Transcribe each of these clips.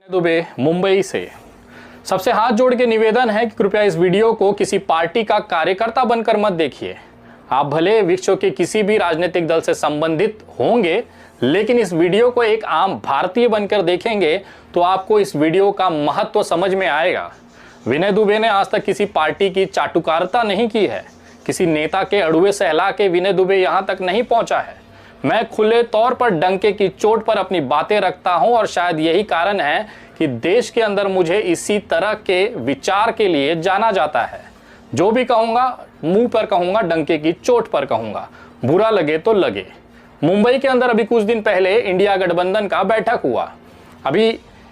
दुबे मुंबई से। सबसे हाथ जोड़ के निवेदन है कि कृपया इस वीडियो को किसी पार्टी का कार्यकर्ता बनकर मत देखिए। आप भले विश्व के किसी भी राजनीतिक दल से संबंधित होंगे, लेकिन इस वीडियो को एक आम भारतीय बनकर देखेंगे तो आपको इस वीडियो का महत्व समझ में आएगा। विनय दुबे ने आज तक किसी पार्टी की चाटुकारिता नहीं की है। किसी नेता के अड़ुए सहला के विनय दुबे यहाँ तक नहीं पहुंचा है। मैं खुले तौर पर डंके की चोट पर अपनी बातें रखता हूं और शायद यही कारण है कि देश के अंदर मुझे इसी तरह के विचार के लिए जाना जाता है। जो भी कहूंगा मुंह पर कहूंगा, डंके की चोट पर कहूंगा, बुरा लगे तो लगे। मुंबई के अंदर अभी कुछ दिन पहले इंडिया गठबंधन का बैठक हुआ। अभी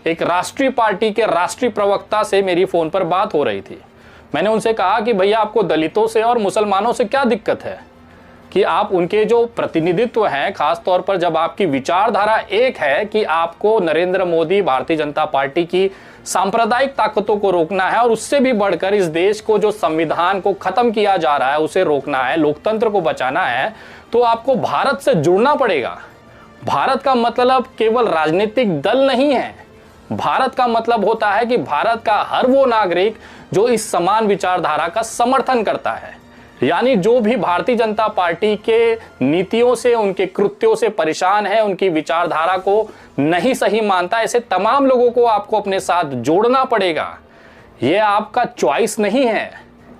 एक राष्ट्रीय पार्टी के राष्ट्रीय प्रवक्ता से मेरी फोन पर बात हो रही थी। मैंने उनसे कहा कि भैया आपको दलितों से और मुसलमानों से क्या दिक्कत है कि आप उनके जो प्रतिनिधित्व हैं, खास तौर पर जब आपकी विचारधारा एक है कि आपको नरेंद्र मोदी भारतीय जनता पार्टी की सांप्रदायिक ताकतों को रोकना है और उससे भी बढ़कर इस देश को जो संविधान को खत्म किया जा रहा है उसे रोकना है, लोकतंत्र को बचाना है, तो आपको भारत से जुड़ना पड़ेगा। भारत का मतलब केवल राजनीतिक दल नहीं है। भारत का मतलब होता है कि भारत का हर वो नागरिक जो इस समान विचारधारा का समर्थन करता है, यानी जो भी भारतीय जनता पार्टी के नीतियों से, उनके कृत्यों से परेशान है, उनकी विचारधारा को नहीं सही मानता, ऐसे तमाम लोगों को आपको अपने साथ जोड़ना पड़ेगा। ये आपका चॉइस नहीं है,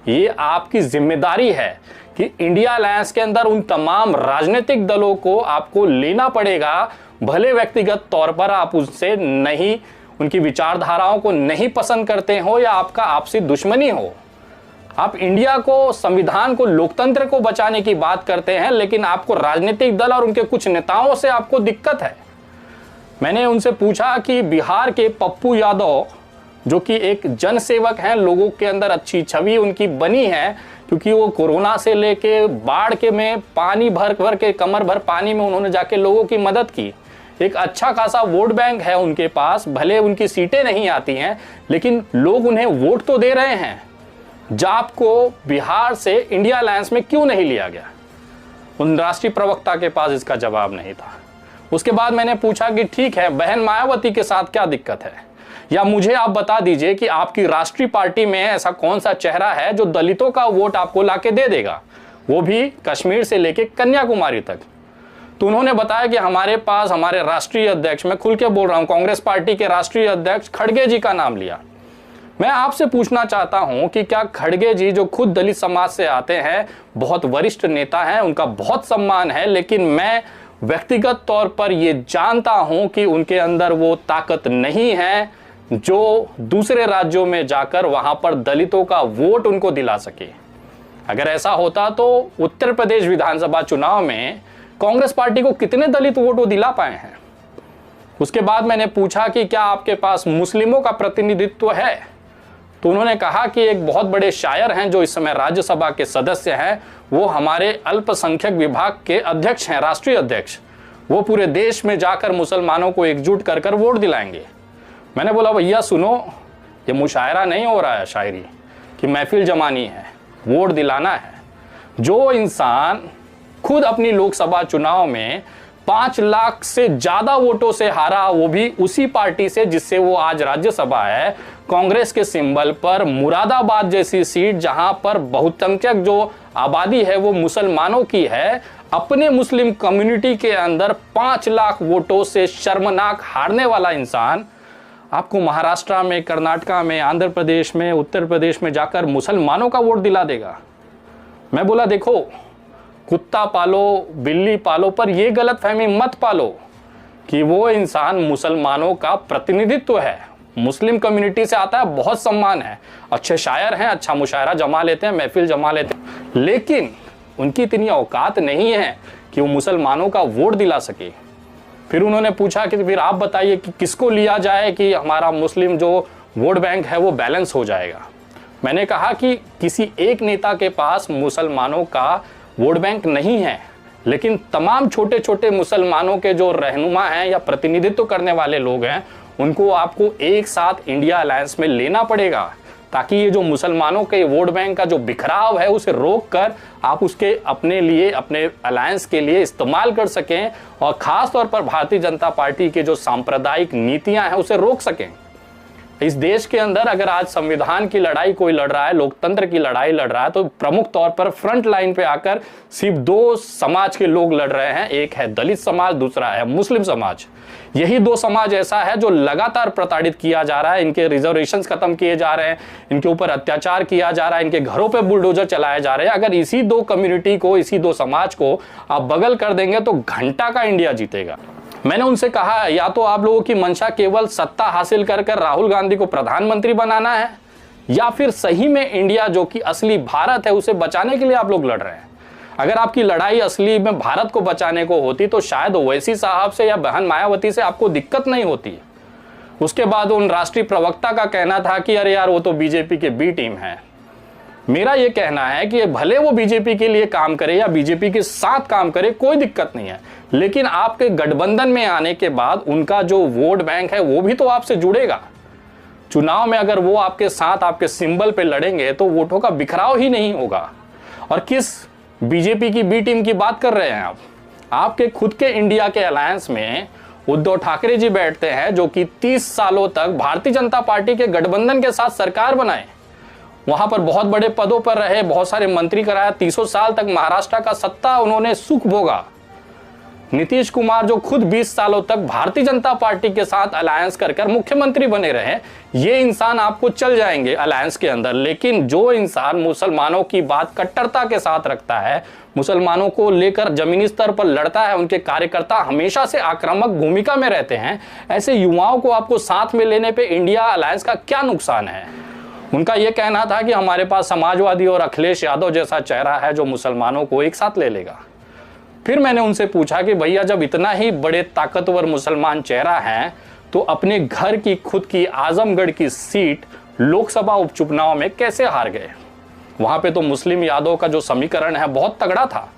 ये आपकी जिम्मेदारी है कि इंडिया अलायंस के अंदर उन तमाम राजनीतिक दलों को आपको लेना पड़ेगा। भले व्यक्तिगत तौर पर आप उससे नहीं, उनकी विचारधाराओं को नहीं पसंद करते हो या आपका आपसी दुश्मनी हो। आप इंडिया को, संविधान को, लोकतंत्र को बचाने की बात करते हैं, लेकिन आपको राजनीतिक दल और उनके कुछ नेताओं से आपको दिक्कत है। मैंने उनसे पूछा कि बिहार के पप्पू यादव जो कि एक जनसेवक हैं, लोगों के अंदर अच्छी छवि उनकी बनी है क्योंकि वो कोरोना से लेके बाढ़ के में पानी भर भर के, कमर भर पानी में उन्होंने जाके लोगों की मदद की। एक अच्छा खासा वोट बैंक है उनके पास, भले उनकी सीटें नहीं आती हैं लेकिन लोग उन्हें वोट तो दे रहे हैं। जाप को बिहार से इंडिया अलायंस में क्यों नहीं लिया गया? उन राष्ट्रीय प्रवक्ता के पास इसका जवाब नहीं था। उसके बाद मैंने पूछा कि ठीक है, बहन मायावती के साथ क्या दिक्कत है, या मुझे आप बता दीजिए कि आपकी राष्ट्रीय पार्टी में ऐसा कौन सा चेहरा है जो दलितों का वोट आपको लाके दे देगा, वो भी कश्मीर से लेके कन्याकुमारी तक। तो उन्होंने बताया कि हमारे पास हमारे राष्ट्रीय अध्यक्ष, मैं खुल के बोल रहा हूं, कांग्रेस पार्टी के राष्ट्रीय अध्यक्ष खड़गे जी का नाम लिया। मैं आपसे पूछना चाहता हूं कि क्या खड़गे जी जो खुद दलित समाज से आते हैं, बहुत वरिष्ठ नेता हैं, उनका बहुत सम्मान है, लेकिन मैं व्यक्तिगत तौर पर यह जानता हूं कि उनके अंदर वो ताकत नहीं है जो दूसरे राज्यों में जाकर वहां पर दलितों का वोट उनको दिला सके। अगर ऐसा होता तो उत्तर प्रदेश विधानसभा चुनाव में कांग्रेस पार्टी को कितने दलित वोट वो दिला पाए हैं? उसके बाद मैंने पूछा कि क्या आपके पास मुस्लिमों का प्रतिनिधित्व है? तो उन्होंने कहा कि एक बहुत बड़े शायर हैं जो इस समय राज्यसभा के सदस्य हैं, वो हमारे अल्पसंख्यक विभाग के अध्यक्ष हैं, राष्ट्रीय अध्यक्ष। वो पूरे देश में जाकर मुसलमानों को एकजुट कर कर वोट दिलाएंगे। मैंने बोला भैया सुनो, ये मुशायरा नहीं हो रहा है, शायरी कि महफिल जमानी है, वोट दिलाना है। जो इंसान खुद अपनी लोकसभा चुनाव में 5 लाख से ज्यादा वोटों से हारा, वो भी उसी पार्टी से जिससे वो आज राज्यसभा है, कांग्रेस के सिंबल पर, मुरादाबाद जैसी सीट जहां पर बहुसंख्यक जो आबादी है वो मुसलमानों की है, अपने मुस्लिम कम्युनिटी के अंदर 5 लाख वोटों से शर्मनाक हारने वाला इंसान आपको महाराष्ट्र में, कर्नाटका में, आंध्र प्रदेश में, उत्तर प्रदेश में जाकर मुसलमानों का वोट दिला देगा। मैं बोला देखो, कुत्ता पालो, बिल्ली पालो, पर यह गलतफहमी मत पालो कि वो इंसान मुसलमानों का प्रतिनिधित्व है, मुस्लिम कम्युनिटी से आता है, बहुत सम्मान है, अच्छे शायर हैं, अच्छा मुशायरा जमा लेते हैं, महफिल जमा लेते हैं, लेकिन उनकी इतनी औकात नहीं है कि वो मुसलमानों का वोट दिला सके। फिर उन्होंने पूछा कि फिर आप बताइए कि किसको लिया जाए कि हमारा मुस्लिम जो वोट बैंक है वो बैलेंस हो जाएगा। मैंने कहा कि किसी एक नेता के पास मुसलमानों का वोट बैंक नहीं है, लेकिन तमाम छोटे छोटे मुसलमानों के जो रहनुमा हैं या प्रतिनिधित्व करने वाले लोग हैं, उनको आपको एक साथ इंडिया अलायंस में लेना पड़ेगा ताकि ये जो मुसलमानों के वोट बैंक का जो बिखराव है उसे रोक कर आप उसके अपने लिए, अपने अलायंस के लिए इस्तेमाल कर सकें और खास तौर पर भारतीय जनता पार्टी के जो सांप्रदायिक नीतियां हैं उसे रोक सकें। इस देश के अंदर अगर आज संविधान की लड़ाई कोई लड़ रहा है, लोकतंत्र की लड़ाई लड़ रहा है, तो प्रमुख तौर पर फ्रंट लाइन पे आकर सिर्फ दो समाज के लोग लड़ रहे हैं। एक है दलित समाज, दूसरा है मुस्लिम समाज। यही दो समाज ऐसा है जो लगातार प्रताड़ित किया जा रहा है, इनके रिजर्वेशंस खत्म किए जा रहे हैं, इनके ऊपर अत्याचार किया जा रहा है, इनके घरों पे बुलडोजर चलाए जा रहे हैं। अगर इसी दो कम्युनिटी को, इसी दो समाज को आप बगल कर देंगे तो घंटा का इंडिया जीतेगा। मैंने उनसे कहा या तो आप लोगों की मंशा केवल सत्ता हासिल कर राहुल गांधी को प्रधानमंत्री बनाना है, या फिर सही में इंडिया जो कि असली भारत है उसे बचाने के लिए आप लोग लड़ रहे हैं। अगर आपकी लड़ाई असली में भारत को बचाने को होती तो शायद ओवैसी साहब से या बहन मायावती से आपको दिक्कत नहीं होती। उसके बाद उन राष्ट्रीय प्रवक्ता का कहना था कि अरे यार वो तो बीजेपी के बी टीम है। मेरा ये कहना है कि भले वो बीजेपी के लिए काम करे या बीजेपी के साथ काम करे, कोई दिक्कत नहीं है, लेकिन आपके गठबंधन में आने के बाद उनका जो वोट बैंक है वो भी तो आपसे जुड़ेगा। चुनाव में अगर वो आपके साथ, आपके सिंबल पे लड़ेंगे तो वोटों का बिखराव ही नहीं होगा। और किस बीजेपी की बी टीम की बात कर रहे हैं आप? आपके खुद के इंडिया के अलायंस में उद्धव ठाकरे जी बैठते हैं, जो कि 30 सालों तक भारतीय जनता पार्टी के गठबंधन के साथ सरकार बनाए, वहां पर बहुत बड़े पदों पर रहे, बहुत सारे मंत्री कराया, 30 साल तक महाराष्ट्र का सत्ता उन्होंने सुख भोगा। नीतीश कुमार जो खुद 20 सालों तक भारतीय जनता पार्टी के साथ अलायंस कर मुख्यमंत्री बने रहे, ये इंसान आपको चल जाएंगे अलायंस के अंदर। लेकिन जो इंसान मुसलमानों की बात कट्टरता के साथ रखता है, मुसलमानों को लेकर जमीनी स्तर पर लड़ता है, उनके कार्यकर्ता हमेशा से आक्रामक भूमिका में रहते हैं, ऐसे युवाओं को आपको साथ में लेने पे इंडिया अलायंस का क्या नुकसान है? उनका यह कहना था कि हमारे पास समाजवादी और अखिलेश यादव जैसा चेहरा है जो मुसलमानों को एक साथ ले लेगा। फिर मैंने उनसे पूछा कि भैया जब इतना ही बड़े ताकतवर मुसलमान चेहरा है तो अपने घर की खुद की आजमगढ़ की सीट लोकसभा उपचुनाव में कैसे हार गए? वहां पे तो मुस्लिम यादव का जो समीकरण है बहुत तगड़ा था,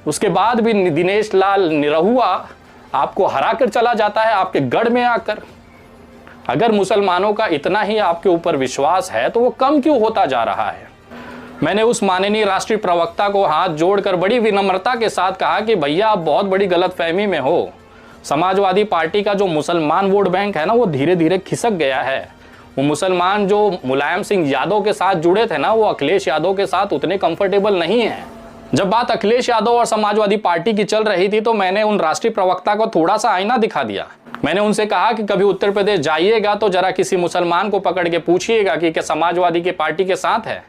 उसके बाद भी दिनेश लाल निरहुआ आपको हरा कर चला जाता है आपके गढ़ में आकर। अगर मुसलमानों का इतना ही आपके ऊपर विश्वास है तो वो कम क्यों होता जा रहा है? मैंने उस माननीय राष्ट्रीय प्रवक्ता को हाथ जोड़कर बड़ी विनम्रता के साथ कहा कि भैया आप बहुत बड़ी गलतफहमी में हो। समाजवादी पार्टी का जो मुसलमान वोट बैंक है ना, वो धीरे धीरे खिसक गया है। वो मुसलमान जो मुलायम सिंह यादव के साथ जुड़े थे ना, वो अखिलेश यादव के साथ उतने कंफर्टेबल नहीं है। जब बात अखिलेश यादव और समाजवादी पार्टी की चल रही थी तो मैंने उन राष्ट्रीय प्रवक्ता को थोड़ा सा आईना दिखा दिया। मैंने उनसे कहा कि कभी उत्तर प्रदेश जाइएगा तो जरा किसी मुसलमान को पकड़ के पूछिएगा कि क्या समाजवादी की पार्टी के साथ है।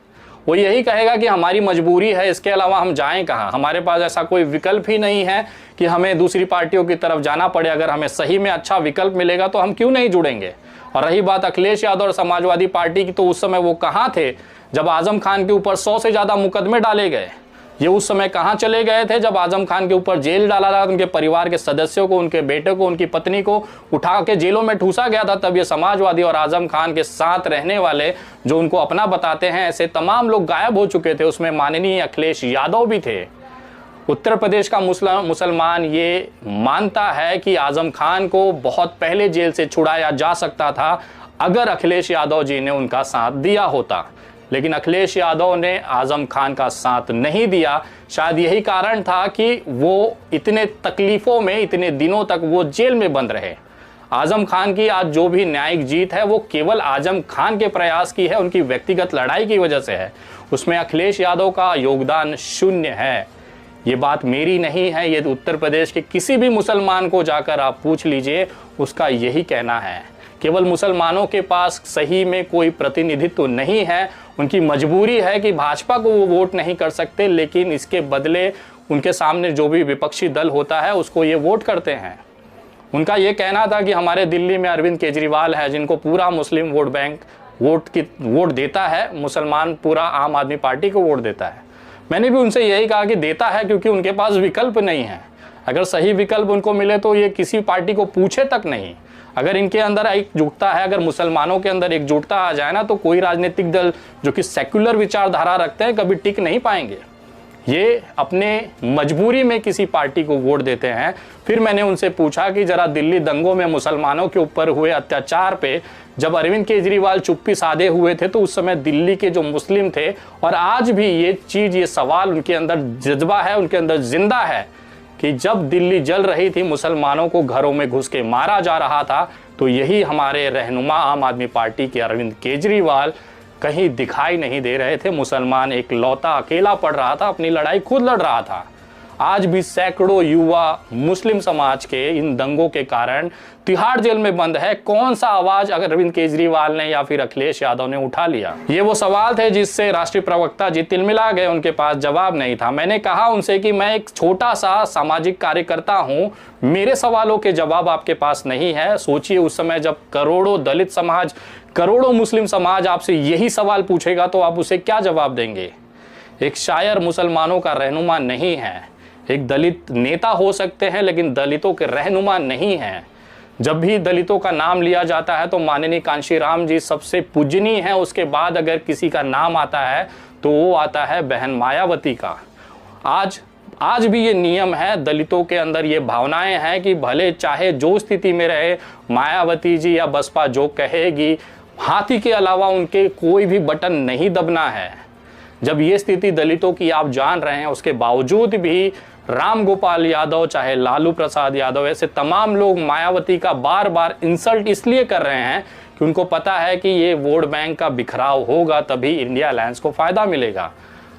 वो यही कहेगा कि हमारी मजबूरी है, इसके अलावा हम जाएं कहाँ, हमारे पास ऐसा कोई विकल्प ही नहीं है कि हमें दूसरी पार्टियों की तरफ जाना पड़े। अगर हमें सही में अच्छा विकल्प मिलेगा तो हम क्यों नहीं जुड़ेंगे। और रही बात अखिलेश यादव और समाजवादी पार्टी की, तो उस समय वो कहाँ थे जब आजम खान के ऊपर 100 से ज़्यादा मुकदमे डाले गए? ये उस समय कहाँ चले गए थे जब आजम खान के ऊपर जेल डाला था, उनके परिवार के सदस्यों को, उनके बेटे को, उनकी पत्नी को उठा के जेलों में ठूसा गया था? तब ये समाजवादी और आजम खान के साथ रहने वाले जो उनको अपना बताते हैं, ऐसे तमाम लोग गायब हो चुके थे। उसमें माननीय अखिलेश यादव भी थे। उत्तर प्रदेश का मुसलमान ये मानता है कि आजम खान को बहुत पहले जेल से छुड़ाया जा सकता था अगर अखिलेश यादव जी ने उनका साथ दिया होता, लेकिन अखिलेश यादव ने आजम खान का साथ नहीं दिया। शायद यही कारण था कि वो इतने तकलीफों में, इतने दिनों तक वो जेल में बंद रहे। आजम खान की आज जो भी न्यायिक जीत है वो केवल आजम खान के प्रयास की है, उनकी व्यक्तिगत लड़ाई की वजह से है। उसमें अखिलेश यादव का योगदान शून्य है। ये बात मेरी नहीं है, ये उत्तर प्रदेश के किसी भी मुसलमान को जाकर आप पूछ लीजिए, उसका यही कहना है। केवल मुसलमानों के पास सही में कोई प्रतिनिधित्व नहीं है, उनकी मजबूरी है कि भाजपा को वो वोट नहीं कर सकते, लेकिन इसके बदले उनके सामने जो भी विपक्षी दल होता है उसको ये वोट करते हैं। उनका ये कहना था कि हमारे दिल्ली में अरविंद केजरीवाल है जिनको पूरा मुस्लिम वोट बैंक वोट देता है, मुसलमान पूरा आम आदमी पार्टी को वोट देता है। मैंने भी उनसे यही कहा कि देता है क्योंकि उनके पास विकल्प नहीं है। अगर सही विकल्प उनको मिले तो ये किसी पार्टी को पूछे तक नहीं। अगर इनके अंदर एकजुटता है, अगर मुसलमानों के अंदर एकजुटता आ जाए ना, तो कोई राजनीतिक दल जो कि सेक्युलर विचारधारा रखते हैं कभी टिक नहीं पाएंगे। ये अपने मजबूरी में किसी पार्टी को वोट देते हैं। फिर मैंने उनसे पूछा कि जरा दिल्ली दंगों में मुसलमानों के ऊपर हुए अत्याचार पे जब अरविंद केजरीवाल चुप्पी साधे हुए थे तो उस समय दिल्ली के जो मुस्लिम थे, और आज भी ये चीज़, ये सवाल उनके अंदर जज्बा है, उनके अंदर जिंदा है कि जब दिल्ली जल रही थी, मुसलमानों को घरों में घुस के मारा जा रहा था, तो यही हमारे रहनुमा आम आदमी पार्टी के अरविंद केजरीवाल कहीं दिखाई नहीं दे रहे थे। मुसलमान एक लौता अकेला पड़ रहा था, अपनी लड़ाई खुद लड़ रहा था। आज भी सैकड़ों युवा मुस्लिम समाज के इन दंगों के कारण तिहाड़ जेल में बंद है। कौन सा आवाज अरविंद केजरीवाल ने या फिर अखिलेश यादव ने उठा लिया? ये वो सवाल थे जिससे राष्ट्रीय प्रवक्ता जी तिलमिला गए, उनके पास जवाब नहीं था। मैंने कहा उनसे कि मैं एक छोटा सा सामाजिक कार्यकर्ता हूं, मेरे सवालों के जवाब आपके पास नहीं है। सोचिए उस समय जब करोड़ों दलित समाज, करोड़ों मुस्लिम समाज आपसे यही सवाल पूछेगा तो आप उसे क्या जवाब देंगे? एक शायर मुसलमानों का रहनुमा नहीं है, एक दलित नेता हो सकते हैं लेकिन दलितों के रहनुमा नहीं हैं। जब भी दलितों का नाम लिया जाता है तो माननीय कांशीराम जी सबसे पूजनीय है, उसके बाद अगर किसी का नाम आता है तो वो आता है बहन मायावती का। आज भी ये नियम है, दलितों के अंदर ये भावनाएं हैं कि भले चाहे जो स्थिति में रहे, मायावती जी या बसपा जो कहेगी, हाथी के अलावा उनके कोई भी बटन नहीं दबना है। जब ये स्थिति दलितों की आप जान रहे हैं, उसके बावजूद भी राम गोपाल यादव, चाहे लालू प्रसाद यादव, ऐसे तमाम लोग मायावती का बार बार इंसल्ट इसलिए कर रहे हैं कि उनको पता है कि ये वोट बैंक का बिखराव होगा, तभी इंडिया अलायंस को फायदा मिलेगा।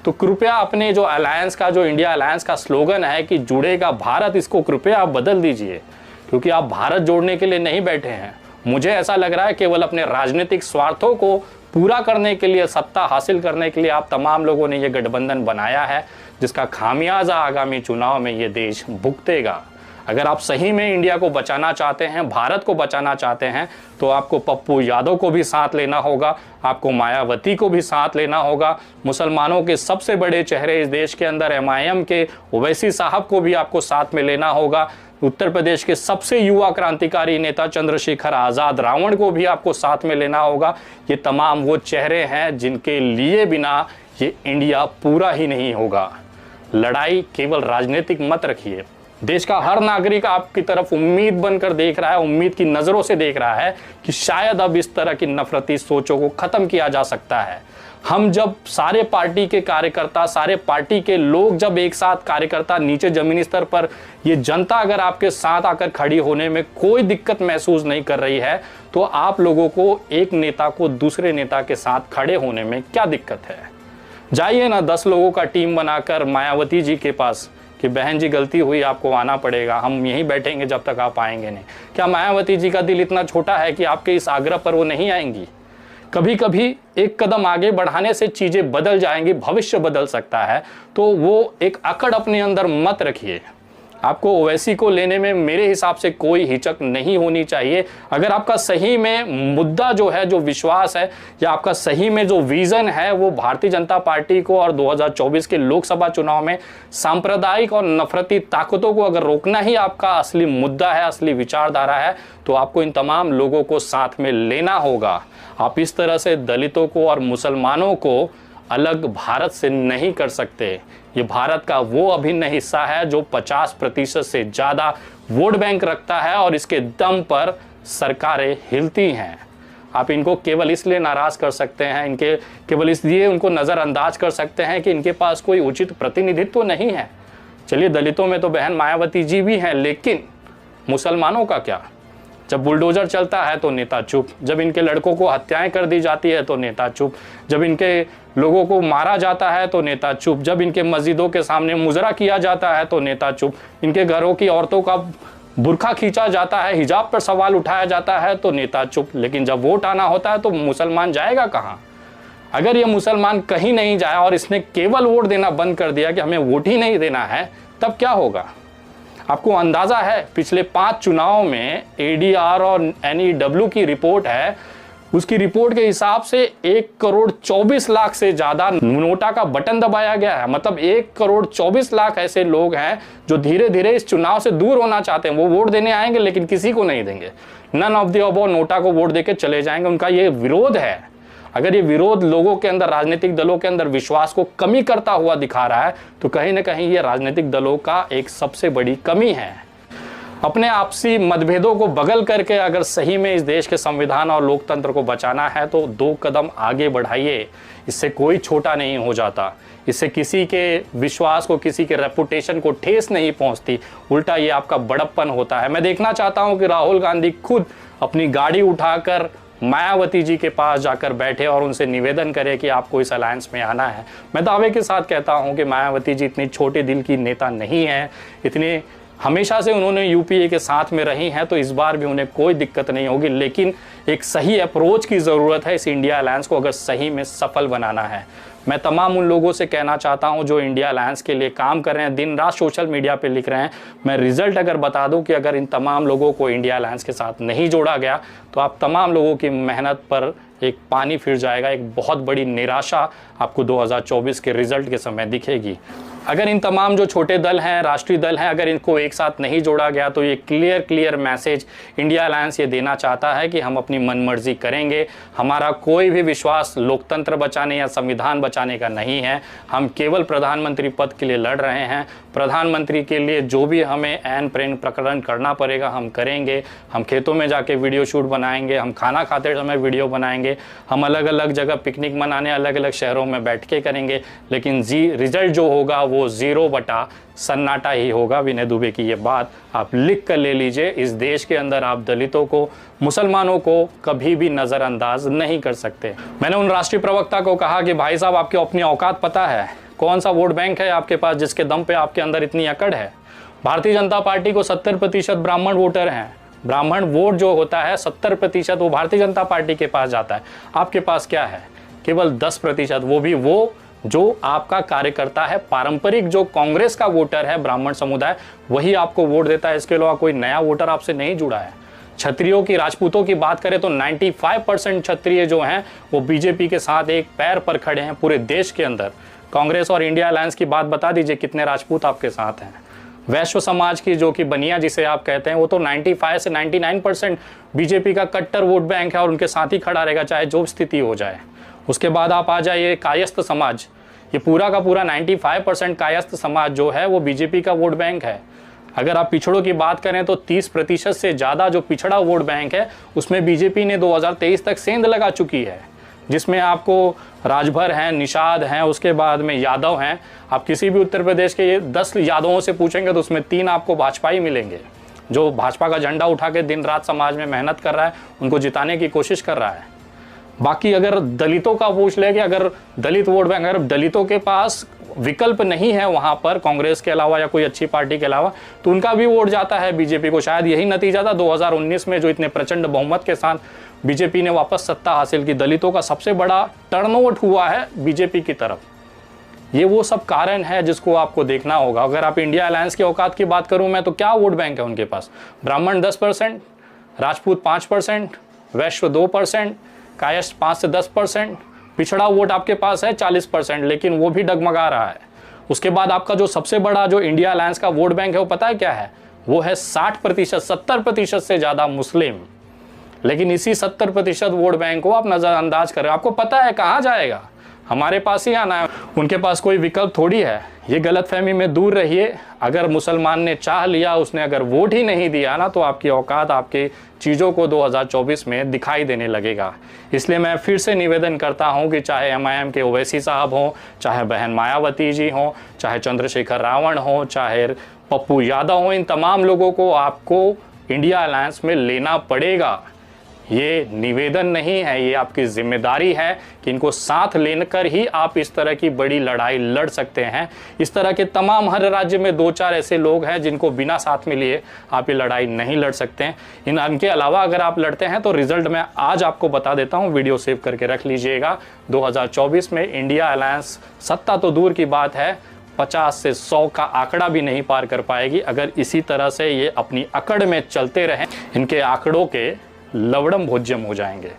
तो कृपया अपने जो अलायंस का, जो इंडिया अलायंस का स्लोगन है कि जुड़ेगा भारत, इसको कृपया आप बदल दीजिए, क्योंकि आप भारत जोड़ने के लिए नहीं बैठे हैं। मुझे ऐसा लग रहा है केवल अपने राजनीतिक स्वार्थों को पूरा करने के लिए, सत्ता हासिल करने के लिए आप तमाम लोगों ने ये गठबंधन बनाया है, जिसका खामियाजा आगामी चुनाव में ये देश भुगतेगा। अगर आप सही में इंडिया को बचाना चाहते हैं, भारत को बचाना चाहते हैं, तो आपको पप्पू यादव को भी साथ लेना होगा, आपको मायावती को भी साथ लेना होगा। मुसलमानों के सबसे बड़े चेहरे इस देश के अंदर MIM के ओवैसी साहब को भी आपको साथ में लेना होगा। उत्तर प्रदेश के सबसे युवा क्रांतिकारी नेता चंद्रशेखर आज़ाद रावण को भी आपको साथ में लेना होगा। ये तमाम वो चेहरे हैं जिनके लिए बिना ये इंडिया पूरा ही नहीं होगा। लड़ाई केवल राजनीतिक मत रखिए। देश का हर नागरिक आपकी तरफ उम्मीद बनकर देख रहा है, उम्मीद की नज़रों से देख रहा है कि शायद अब इस तरह की नफरती सोचों को ख़त्म किया जा सकता है। हम जब सारे पार्टी के कार्यकर्ता, सारे पार्टी के लोग जब एक साथ, कार्यकर्ता नीचे जमीनी स्तर पर, ये जनता अगर आपके साथ आकर खड़ी होने में कोई दिक्कत महसूस नहीं कर रही है, तो आप लोगों को एक नेता को दूसरे नेता के साथ खड़े होने में क्या दिक्कत है? जाइए ना 10 लोगों का टीम बनाकर मायावती जी के पास कि बहन जी गलती हुई, आपको आना पड़ेगा, हम यहीं बैठेंगे जब तक आप आएंगे नहीं। क्या मायावती जी का दिल इतना छोटा है कि आपके इस आग्रह पर वो नहीं आएंगी? कभी कभी एक कदम आगे बढ़ाने से चीज़ें बदल जाएंगी, भविष्य बदल सकता है। तो वो एक अकड़ अपने अंदर मत रखिए। आपको ओवैसी को लेने में मेरे हिसाब से कोई हिचक नहीं होनी चाहिए। अगर आपका सही में मुद्दा जो है, जो विश्वास है, या आपका सही में जो विज़न है, वो भारतीय जनता पार्टी को और 2024 के लोकसभा चुनाव में सांप्रदायिक और नफरती ताकतों को अगर रोकना ही आपका असली मुद्दा है, असली विचारधारा है, तो आपको इन तमाम लोगों को साथ में लेना होगा। आप इस तरह से दलितों को और मुसलमानों को अलग भारत से नहीं कर सकते। ये भारत का वो अभिन्न हिस्सा है जो 50% से ज़्यादा वोट बैंक रखता है और इसके दम पर सरकारें हिलती हैं। आप इनको केवल इसलिए नाराज़ कर सकते हैं, इनके केवल इसलिए उनको नज़रअंदाज कर सकते हैं कि इनके पास कोई उचित प्रतिनिधित्व नहीं है। चलिए, दलितों में तो बहन मायावती जी भी हैं, लेकिन मुसलमानों का क्या? जब बुलडोजर चलता है तो नेता चुप, जब इनके लड़कों को हत्याएं कर दी जाती है तो नेता चुप, जब इनके लोगों को मारा जाता है तो नेता चुप, जब इनके मस्जिदों के सामने मुजरा किया जाता है तो नेता चुप, इनके घरों की औरतों का बुरखा खींचा जाता है, हिजाब पर सवाल उठाया जाता है तो नेता चुप। लेकिन जब वोट आना होता है तो मुसलमान जाएगा कहाँ? अगर ये मुसलमान कहीं नहीं जाए और इसने केवल वोट देना बंद कर दिया कि हमें वोट ही नहीं देना है, तब क्या होगा? आपको अंदाज़ा है, पिछले 5 चुनाव में ADR और NEW की रिपोर्ट है, उसकी रिपोर्ट के हिसाब से 1,24,00,000 से ज़्यादा नोटा का बटन दबाया गया है। मतलब 1,24,00,000 ऐसे लोग हैं जो धीरे धीरे इस चुनाव से दूर होना चाहते हैं। वो वोट देने आएंगे लेकिन किसी को नहीं देंगे, none of the above, NOTA को वोट देके चले जाएंगे। उनका ये विरोध है। अगर ये विरोध लोगों के अंदर, राजनीतिक दलों के अंदर विश्वास को कमी करता हुआ दिखा रहा है, तो कहीं ना कहीं ये राजनीतिक दलों का एक सबसे बड़ी कमी है। अपने आपसी मतभेदों को बगल करके अगर सही में इस देश के संविधान और लोकतंत्र को बचाना है तो 2 कदम आगे बढ़ाइए। इससे कोई छोटा नहीं हो जाता, इससे किसी के विश्वास को, किसी के रेपुटेशन को ठेस नहीं पहुंचती, उल्टा ये आपका बड़प्पन होता है। मैं देखना चाहता हूं कि राहुल गांधी खुद अपनी गाड़ी उठाकर मायावती जी के पास जाकर बैठे और उनसे निवेदन करें कि आपको इस अलायंस में आना है। मैं दावे के साथ कहता हूं कि मायावती जी इतनी छोटे दिल की नेता नहीं है, इतने हमेशा से उन्होंने यूपीए के साथ में रही हैं, तो इस बार भी उन्हें कोई दिक्कत नहीं होगी। लेकिन एक सही अप्रोच की ज़रूरत है इस इंडिया अलायंस को अगर सही में सफल बनाना है। मैं तमाम उन लोगों से कहना चाहता हूं जो इंडिया अलायंस के लिए काम कर रहे हैं, दिन रात सोशल मीडिया पे लिख रहे हैं। मैं रिजल्ट अगर बता दूं कि अगर इन तमाम लोगों को इंडिया अलायंस के साथ नहीं जोड़ा गया तो आप तमाम लोगों की मेहनत पर एक पानी फिर जाएगा, एक बहुत बड़ी निराशा आपको 2024 के रिजल्ट के समय दिखेगी। अगर इन तमाम जो छोटे दल हैं, राष्ट्रीय दल हैं, अगर इनको एक साथ नहीं जोड़ा गया तो ये क्लियर मैसेज इंडिया अलायंस ये देना चाहता है कि हम अपनी मनमर्जी करेंगे। हमारा कोई भी विश्वास लोकतंत्र बचाने या संविधान बचाने का नहीं है। हम केवल प्रधानमंत्री पद के लिए लड़ रहे हैं। प्रधानमंत्री के लिए जो भी हमें ऐन प्रेन प्रकरण करना पड़ेगा हम करेंगे। हम खेतों में जाके वीडियो शूट बनाएंगे, हम खाना खाते समय वीडियो बनाएंगे, हम अलग अलग जगह पिकनिक मनाने अलग अलग शहरों में बैठ के करेंगे। लेकिन रिजल्ट जो होगा वो 0 बटा सन्नाटा ही होगा। विनय दुबे की ये बात आप लिख कर ले लीजिए। इस देश के अंदर आप दलितों को, मुसलमानों को कभी भी नज़रअंदाज नहीं कर सकते। मैंने उन राष्ट्रीय प्रवक्ता को कहा कि भाई साहब आपकी अपनी औकात पता है, कौन सा वोट बैंक है आपके पास जिसके दम पे आपके अंदर इतनी अकड़ है। भारतीय जनता पार्टी को 70% ब्राह्मण वोटर हैं। ब्राह्मण वोट जो होता है 70% वो भारतीय जनता पार्टी के पास जाता है। आपके पास क्या है? केवल 10%, वो भी वो जो आपका कार्यकर्ता है। पारंपरिक जो कांग्रेस का वोटर है ब्राह्मण समुदाय, वही आपको वोट देता है। इसके अलावा कोई नया वोटर आपसे नहीं जुड़ा है। क्षत्रियों की, राजपूतों की बात करें तो 95% क्षत्रिय जो हैं वो बीजेपी के साथ एक पैर पर खड़े हैं पूरे देश के अंदर। कांग्रेस और इंडिया अलायंस की बात बता दीजिए कितने राजपूत आपके साथ हैं। वैश्य समाज की जो कि बनिया जिसे आप कहते हैं, वो तो 95 से 99% बीजेपी का कट्टर वोट बैंक है और उनके साथ ही खड़ा रहेगा चाहे जो स्थिति हो जाए। उसके बाद आप आ जाइए कायस्थ समाज, ये पूरा का पूरा 95% कायस्थ समाज जो है वो बीजेपी का वोट बैंक है। अगर आप पिछड़ों की बात करें तो 30% से ज़्यादा जो पिछड़ा वोट बैंक है उसमें बीजेपी ने 2023 तक सेंध लगा चुकी है, जिसमें आपको राजभर हैं, निषाद हैं, उसके बाद में यादव हैं। आप किसी भी उत्तर प्रदेश के ये 10 यादवों से पूछेंगे तो उसमें 3 आपको भाजपा ही मिलेंगे, जो भाजपा का झंडा उठा के दिन रात समाज में मेहनत कर रहा है, उनको जिताने की कोशिश कर रहा है। बाकी अगर दलितों का पूछ ले कि अगर दलित वोट बैंक, अगर दलितों के पास विकल्प नहीं है वहाँ पर कांग्रेस के अलावा या कोई अच्छी पार्टी के अलावा, तो उनका भी वोट जाता है बीजेपी को। शायद यही नतीजा था 2019 में जो इतने प्रचंड बहुमत के साथ बीजेपी ने वापस सत्ता हासिल की। दलितों का सबसे बड़ा टर्नओवर हुआ है बीजेपी की तरफ। ये वो सब कारण है जिसको आपको देखना होगा। अगर आप इंडिया अलायंस की औकात की बात करूं मैं, तो क्या वोट बैंक है उनके पास? ब्राह्मण 10%, राजपूत 5%, वैश्य 2%, कायस्थ 5 से 10%, पिछड़ा वोट आपके पास है 40%, लेकिन वो भी डगमगा रहा है। उसके बाद आपका जो सबसे बड़ा जो इंडिया अलायंस का वोट बैंक है वो पता है क्या है? वो है 60%, 70% से ज़्यादा मुस्लिम। लेकिन इसी 70% वोट बैंक को आप नज़रअंदाज कर रहे हो। आपको पता है कहाँ जाएगा, हमारे पास ही आना है, उनके पास कोई विकल्प थोड़ी है। ये गलतफहमी में दूर रहिए। अगर मुसलमान ने चाह लिया, उसने अगर वोट ही नहीं दिया ना, तो आपकी औकात आपके चीज़ों को 2024 में दिखाई देने लगेगा। इसलिए मैं फिर से निवेदन करता हूं कि चाहे MIM के ओवैसी साहब हों, चाहे बहन मायावती जी हों, चाहे चंद्रशेखर रावण हों, चाहे पप्पू यादव हों, इन तमाम लोगों को आपको इंडिया अलायंस में लेना पड़ेगा। ये निवेदन नहीं है, ये आपकी जिम्मेदारी है कि इनको साथ लेकर ही आप इस तरह की बड़ी लड़ाई लड़ सकते हैं। इस तरह के तमाम हर राज्य में 2-4 ऐसे लोग हैं जिनको बिना साथ में लिए आप ये लड़ाई नहीं लड़ सकते हैं। इनके अलावा अगर आप लड़ते हैं तो रिजल्ट मैं आज आपको बता देता हूँ, वीडियो सेव करके रख लीजिएगा। 2024 में इंडिया अलायंस सत्ता तो दूर की बात है, 50 से 100 का आंकड़ा भी नहीं पार कर पाएगी अगर इसी तरह से ये अपनी अकड़ में चलते रहें। इनके आंकड़ों के लवड़म भोज्यम हो जाएंगे।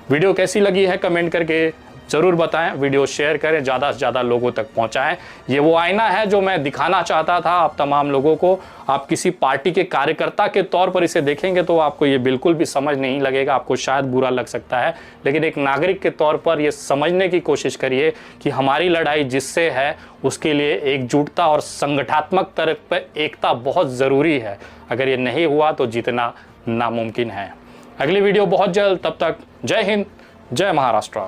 वीडियो कैसी लगी है कमेंट करके ज़रूर बताएं। वीडियो शेयर करें, ज़्यादा से ज़्यादा लोगों तक पहुंचाएं। ये वो आईना है जो मैं दिखाना चाहता था आप तमाम लोगों को। आप किसी पार्टी के कार्यकर्ता के तौर पर इसे देखेंगे तो आपको ये बिल्कुल भी समझ नहीं लगेगा, आपको शायद बुरा लग सकता है, लेकिन एक नागरिक के तौर पर ये समझने की कोशिश करिए कि हमारी लड़ाई जिससे है उसके लिए एकजुटता और संगठनात्मक तरफ पर एकता बहुत ज़रूरी है। अगर ये नहीं हुआ तो जीतना नामुमकिन है। अगली वीडियो बहुत जल्द, तब तक जय हिंद, जय महाराष्ट्र।